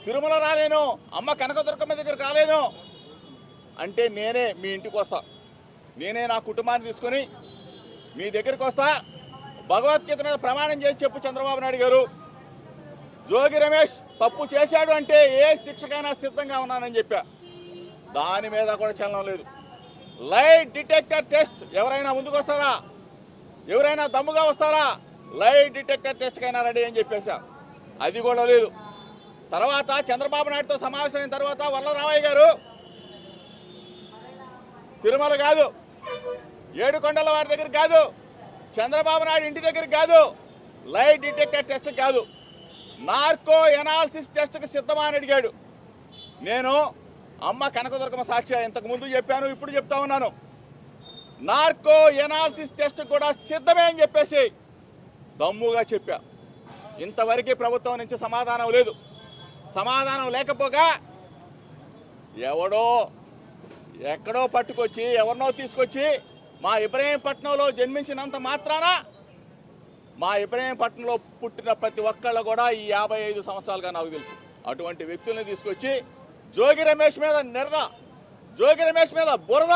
తిరుమల రాలేను, అమ్మ కనకదుర్గమ్మ దగ్గరికి రాలేను అంటే నేనే మీ ఇంటికి వస్తా, నేనే నా కుటుంబాన్ని తీసుకొని మీ దగ్గరికి వస్తా. భగవద్గీత మీద ప్రమాణం చేసి చెప్పు చంద్రబాబు నాయుడు గారు, జోగి రమేష్ తప్పు చేశాడు అంటే ఏ శిక్షకైనా సిద్ధంగా ఉన్నానని చెప్పా. దాని మీద కూడా చలనం లేదు. లైట్ డిటెక్టర్ టెస్ట్ ఎవరైనా ముందుకు వస్తారా, ఎవరైనా దమ్ముగా వస్తారా, లైట్ డిటెక్టర్ టెస్ట్ కైనా రెడీ అని చెప్పేశా. అది కూడా లేదు. తర్వాత చంద్రబాబు నాయుడుతో సమావేశమైన తర్వాత వల్లరామయ్య గారు తిరుమల కాదు, ఏడుకొండల వారి దగ్గర కాదు, చంద్రబాబు నాయుడు ఇంటి దగ్గర కాదు, లైట్ డిటెక్టర్ టెస్ట్ కాదు, నార్కో ఎనాలిసిస్ టెస్ట్కి సిద్ధమా అని అడిగాడు. నేను అమ్మ కనకదుర్గమ్మ సాక్షి ఇంతకు ముందు చెప్పాను, ఇప్పుడు చెప్తా ఉన్నాను. నార్కో ఎనాలిసిస్ టెస్ట్ కూడా సిద్ధమే అని చెప్పేసి దమ్ముగా చెప్పా. ఇంతవరకు ప్రభుత్వం నుంచి సమాధానం లేదు. సమాధానం లేకపోగా ఎవడో ఎక్కడో పట్టుకొచ్చి ఎవరినో తీసుకొచ్చి మా ఇబ్రహీంపట్నంలో జన్మించినంత మాత్రాన మా ఇబ్రహీంపట్నంలో పుట్టిన ప్రతి ఒక్కళ్ళు కూడా ఈ 55 సంవత్సరాలుగా నాకు తెలుసు. అటువంటి వ్యక్తుల్ని తీసుకొచ్చి జోగి రమేష్ మీద నిరద, జోగి రమేష్ మీద బురద,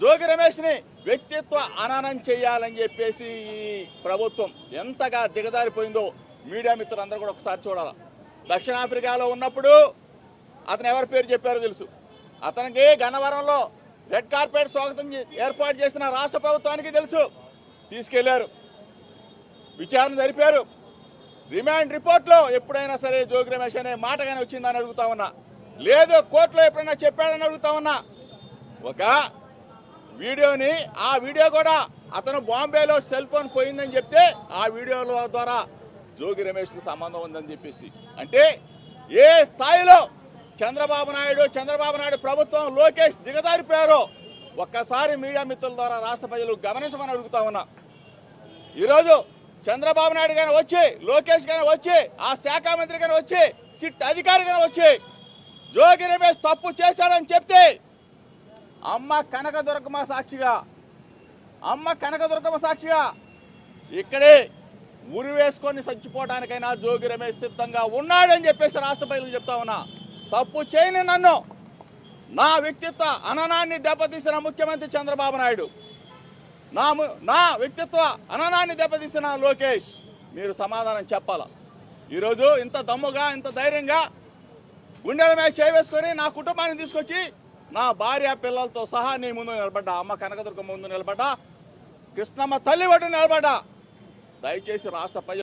జోగి రమేష్ని వ్యక్తిత్వ హననం చేయాలని చెప్పేసి ఈ ప్రభుత్వం ఎంతగా దిగజారిపోయిందో మీడియా మిత్రులందరూ కూడా ఒకసారి చూడాలి. దక్షిణాఫ్రికాలో ఉన్నప్పుడు అతను ఎవరి పేరు చెప్పారో తెలుసు. అతనికి గన్నవరంలో రెడ్ కార్పెట్ స్వాగతం ఏర్పాటు చేసిన రాష్ట్ర ప్రభుత్వానికి తెలుసు. తీసుకెళ్లారు, విచారణ జరిపారు. రిమాండ్ రిపోర్ట్లో ఎప్పుడైనా సరే జోగి రమేష్ అనే మాట కానీ వచ్చిందని అడుగుతా ఉన్నా, లేదు కోర్టులో ఎప్పుడైనా చెప్పాడని అడుగుతా ఉన్నా. ఒక వీడియోని, ఆ వీడియో కూడా అతను బాంబేలో సెల్ ఫోన్ పోయిందని చెప్తే ఆ వీడియోల ద్వారా జోగి రమేష్కి సంబంధం ఉందని చెప్పేసి, అంటే ఏ స్థాయిలో చంద్రబాబు నాయుడు ప్రభుత్వం లోకేష్ దిగజారిపోయారో ఒక్కసారి మీడియా మిత్రుల ద్వారా రాష్ట్ర ప్రజలు గమనించమని అడుగుతా ఉన్నా. ఈరోజు చంద్రబాబు నాయుడు గాని వచ్చి, లోకేష్ గాని వచ్చి, ఆ శాఖ మంత్రి గాని వచ్చి, సిట్ అధికారి గాని వచ్చి జోగి రమేష్ తప్పు చేశాడని చెప్తే అమ్మ కనకదుర్గమ్మ సాక్షిగా ఇక్కడే ఉరి వేసుకొని చచ్చిపోవడానికైనా జోగి రమేష్ సిద్ధంగా ఉన్నాడని చెప్పేసి రాష్ట్ర ప్రజలకు చెప్తా ఉన్నా. తప్పు చేయని నన్ను, నా వ్యక్తిత్వ హననాన్ని దెబ్బతీసిన ముఖ్యమంత్రి చంద్రబాబు నాయుడు, నా వ్యక్తిత్వ హననాన్ని దెబ్బతీసిన లోకేష్, మీరు సమాధానం చెప్పాలా. ఈరోజు ఇంత దమ్ముగా, ఇంత ధైర్యంగా గుండెల మీద చేవేసుకొని నా కుటుంబాన్ని తీసుకొచ్చి నా భార్య పిల్లలతో సహా నీ ముందు నిలబడ్డా, అమ్మ కనకదుర్గమ్మ ముందు నిలబడ్డా, కృష్ణమ్మ తల్లి ఒడ్డు నిలబడ్డా. దయచేసి రాష్ట్ర ప్రజలు